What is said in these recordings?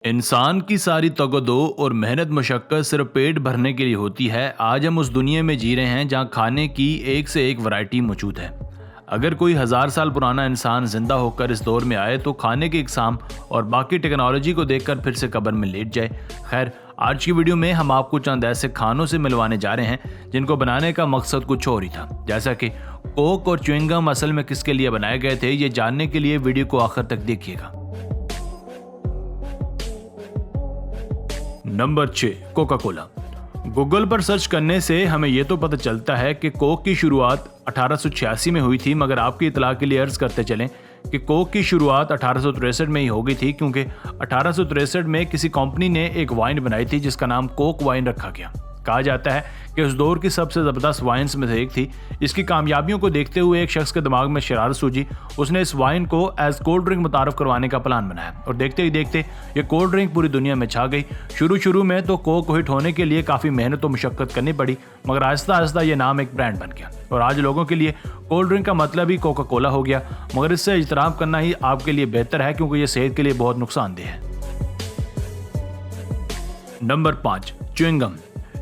इंसान की सारी तगदो और मेहनत मशक्कत सिर्फ पेट भरने के लिए होती है। आज हम उस दुनिया में जी रहे हैं जहां खाने की एक से एक वैरायटी मौजूद है। अगर कोई 1000 साल पुराना इंसान जिंदा होकर इस दौर में आए तो खाने के इकसाम और बाकी टेक्नोलॉजी को देखकर फिर से कब्र में लेट जाए। खैर, आज की वीडियो में हम आपको चंद ऐसे खानों से मिलवाने जा रहे हैं जिनको बनाने का मकसद कुछ और ही था। जैसा कि कोक और च्युइंगम असल में किसके लिए बनाए गए थे, ये जानने के लिए वीडियो को आखिर तक देखिएगा। Number 6, Coca Cola. गूगल पर सर्च करने से हमें यह तो पता चलता है कि कोक की शुरुआत 1886 में हुई थी, मगर आपकी इतला के लिए अर्ज करते चलें कि कोक की शुरुआत 1863 में ही हो गई थी, क्योंकि 1863 में किसी कंपनी ने एक वाइन बनाई थी जिसका नाम कोक वाइन रखा गया। कहा जाता है कि उस दौर की सबसे ज़बरदस्त वाइन्स में से एक थी। इसकी कामयाबियों को देखते हुए एक शख्स के दिमाग में शरारत सूझी। उसने इस वाइन को एज कोल्ड ड्रिंक मुतारफ करवाने का प्लान बनाया और देखते ही देखते ये कोल्ड ड्रिंक पूरी दुनिया में छा गई। शुरू में तो कोक को हिट होने के लिए काफ़ी मेहनत और मुशक्कत करनी पड़ी, मगर आहिस्ता आहिस्ता ये नाम एक ब्रांड बन गया और आज लोगों के लिए कोल्ड ड्रिंक का मतलब ही कोका कोला हो गया। मगर इससे इजतराब करना ही आपके लिए बेहतर है, क्योंकि ये सेहत के लिए बहुत नुकसानदेह है। Number 5, chewing gum.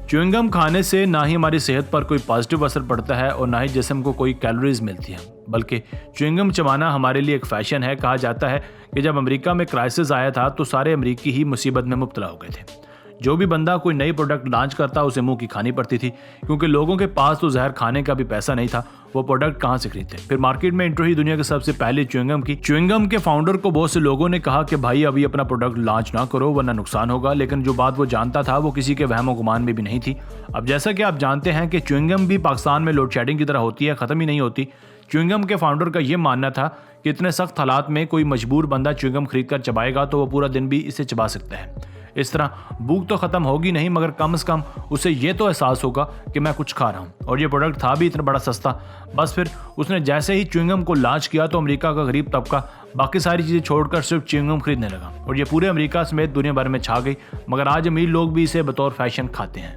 च्युइंगम खाने से ना ही हमारी सेहत पर कोई पॉजिटिव असर पड़ता है और ना ही जिस्म को कोई कैलोरीज मिलती है, बल्कि च्युइंगम चबाना हमारे लिए एक फैशन है। कहा जाता है कि जब अमेरिका में क्राइसिस आया था तो सारे अमेरिकी ही मुसीबत में मुब्तला हो गए थे। जो भी बंदा कोई नई प्रोडक्ट लॉन्च करता उसे मुंह की खानी पड़ती थी, क्योंकि लोगों के पास तो जहर खाने का भी पैसा नहीं था। वो प्रोडक्ट कहाँ से खरीदते। फिर मार्केट में एंट्री हुई दुनिया की सबसे पहली च्युइंगम की। च्युइंगम के फाउंडर को बहुत से लोगों ने कहा कि भाई अभी अपना प्रोडक्ट लॉन्च ना करो वरना नुकसान होगा, लेकिन जो बात वो जानता था वो किसी के वहमो गुमान में भी नहीं थी। अब जैसा कि आप जानते हैं कि च्युइंगम भी पाकिस्तान में लोड शेडिंग की तरह होती है, ख़त्म ही नहीं होती। च्युइंगम के फाउंडर का यह मानना था कि इतने सख्त हालात में कोई मजबूर बंदा च्युइंगम खरीद कर चबाएगा तो वो पूरा दिन भी इसे चबा सकता है। इस तरह भूख तो ख़त्म होगी नहीं, मगर कम से कम उसे ये तो एहसास होगा कि मैं कुछ खा रहा हूँ। और ये प्रोडक्ट था भी इतना बड़ा सस्ता। बस फिर उसने जैसे ही च्युइंगम को लॉन्च किया तो अमेरिका का गरीब तबका बाकी सारी चीज़ें छोड़कर सिर्फ च्युइंगम खरीदने लगा और ये पूरे अमेरिका समेत दुनिया भर में छा गई। मगर आज अमीर लोग भी इसे बतौर फैशन खाते हैं।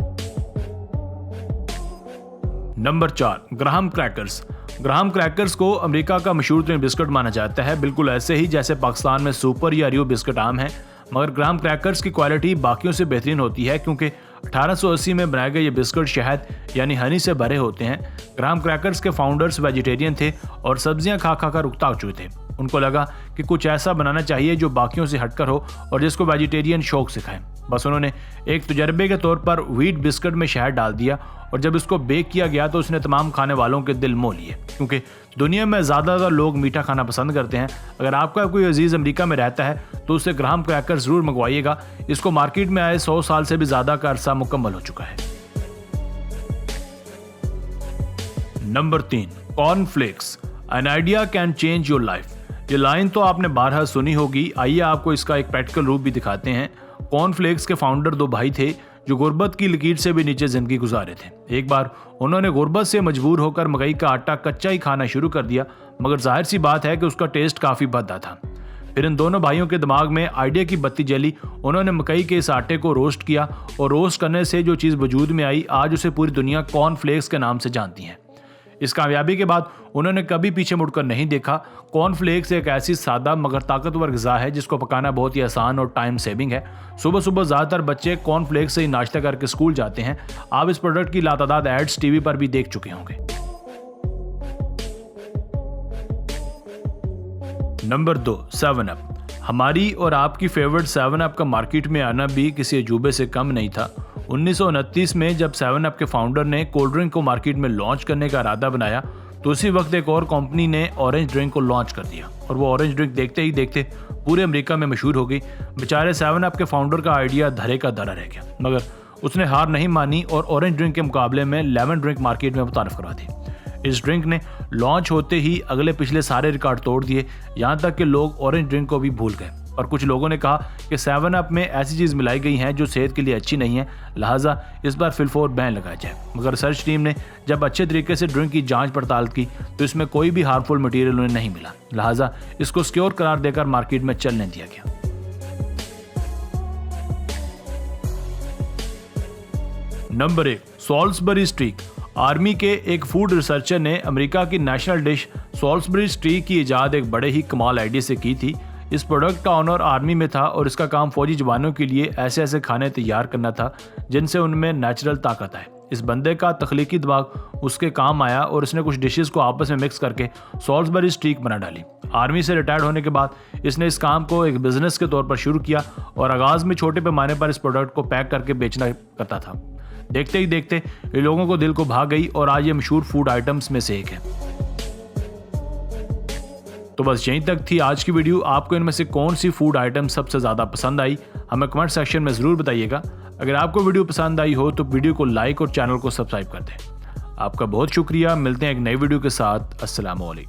Number 4, Graham crackers. Graham crackers को अमेरिका का मशहूर तरीन बिस्किट माना जाता है, बिल्कुल ऐसे ही जैसे पाकिस्तान में सुपर या रियो बिस्किट आम है। मगर ग्राहम क्रैकर्स की क्वालिटी बाकियों से बेहतरीन होती है, क्योंकि 1880 में बनाए गए ये बिस्किट शहद यानी हनी से भरे होते हैं। ग्राहम क्रैकर्स के फाउंडर्स वेजिटेरियन थे और सब्जियां खा खा कर उकता चुके थे। उनको लगा कि कुछ ऐसा बनाना चाहिए जो बाकियों से हटकर हो और जिसको वेजिटेरियन शौक सिखाए। बस उन्होंने एक तजर्बे के तौर पर व्हीट बिस्किट में शहद डाल दिया और जब इसको बेक किया गया तो उसने तमाम खाने वालों के दिल मोह लिए, क्योंकि दुनिया में ज़्यादातर लोग मीठा खाना पसंद करते हैं। अगर आपका कोई अजीज़ अमेरिका में रहता है तो उससे ग्राहम क्रैकर ज़रूर मंगवाइएगा। इसको मार्केट में आए 100 साल से भी ज़्यादा का अरसा मुकम्मल हो चुका है। Number 3, cornflakes. An idea can change your life. ये लाइन तो आपने बारहा सुनी होगी। आइए आपको इसका एक प्रैक्टिकल रूप भी दिखाते हैं। कॉर्नफ्लेक्स के फाउंडर 2 भाई थे जो गुर्बत की लकीर से भी नीचे जिंदगी गुजारे थे। एक बार उन्होंने गुर्बत से मजबूर होकर मकई का आटा कच्चा ही खाना शुरू कर दिया, मगर जाहिर सी बात है कि उसका टेस्ट काफ़ी भद्दा था। फिर इन दोनों भाइयों के दिमाग में आइडिया की बत्ती जली। उन्होंने मकई के इस आटे को रोस्ट किया और रोस्ट करने से जो चीज़ वजूद में आई आज उसे पूरी दुनिया कॉर्नफ्लेक्स के नाम से जानती है। इस कामयाबी के बाद उन्होंने कभी पीछे मुड़कर नहीं देखा। कॉर्नफ्लेक्स एक ऐसी सादा मगर ताकतवर ग़िज़ा है जिसको पकाना बहुत ही आसान और टाइम सेविंग है। सुबह सुबह ज़्यादातर बच्चे कॉर्नफ्लेक्स से ही नाश्ता करके स्कूल जाते हैं। आप इस प्रोडक्ट की लातादाद एड्स टीवी पर भी देख चुके होंगे। Number 2, 7 up. हमारी और आपकी फेवरेट 7 अप का मार्केट में आना भी किसी अजूबे से कम नहीं था। 1929 में जब 7 अप के फाउंडर ने कोल्ड ड्रिंक को मार्केट में लॉन्च करने का इरादा बनाया तो उसी वक्त एक और कंपनी ने ऑरेंज ड्रिंक को लॉन्च कर दिया और वो ऑरेंज ड्रिंक देखते ही देखते पूरे अमेरिका में मशहूर हो गई। बेचारे 7 अप के फाउंडर का आइडिया धरे का धरा रह गया, मगर उसने हार नहीं मानी और ऑरेंज ड्रिंक के मुकाबले में लेमन ड्रिंक मार्केट में मुतारफ करवा दी। इस ड्रिंक ने लॉन्च होते ही अगले पिछले सारे रिकॉर्ड तोड़ दिए, यहाँ तक कि लोग ऑरेंज ड्रिंक को भी भूल गए। और कुछ लोगों ने कहा कि 7 अप में ऐसी चीज़ मिलाई गई है जो सेहत के लिए अच्छी नहीं है, लिहाजा इस बार फिलफोर बैन लगाया जाए। मगर रिसर्च टीम ने जब अच्छे तरीके से ड्रिंक की जांच पड़ताल की तो इसमें कोई भी हार्मफुल मटेरियल उन्हें नहीं मिला, लिहाजा इसको सिक्योर करार देकर मार्केट में चलने दिया गया। नंबर 1, सॉल्सबरी स्टीक। आर्मी के एक फूड रिसर्चर ने अमेरिका की नेशनल डिश सॉल्सबरी स्टीक की इजाद एक बड़े ही कमाल आइडिया से की थी। इस प्रोडक्ट का ऑनर आर्मी में था और इसका काम फौजी जवानों के लिए ऐसे ऐसे खाने तैयार करना था जिनसे उनमें नेचुरल ताकत आए। इस बंदे का तख्लीकी दिमाग उसके काम आया और इसने कुछ डिशेस को आपस में मिक्स करके सॉल्सबरी स्टीक बना डाली। आर्मी से रिटायर्ड होने के बाद इसने इस काम को एक बिजनेस के तौर पर शुरू किया और आगाज़ में छोटे पैमाने पर इस प्रोडक्ट को पैक करके बेचना करता था। देखते ही देखते ये लोगों को दिल को भा गई और आज ये मशहूर फूड आइटम्स में से एक है। तो बस यहीं तक थी आज की वीडियो। आपको इनमें से कौन सी फूड आइटम सबसे ज़्यादा पसंद आई हमें कमेंट सेक्शन में ज़रूर बताइएगा। अगर आपको वीडियो पसंद आई हो तो वीडियो को लाइक और चैनल को सब्सक्राइब कर दें। आपका बहुत शुक्रिया। मिलते हैं एक नई वीडियो के साथ। अस्सलाम वालेकुम।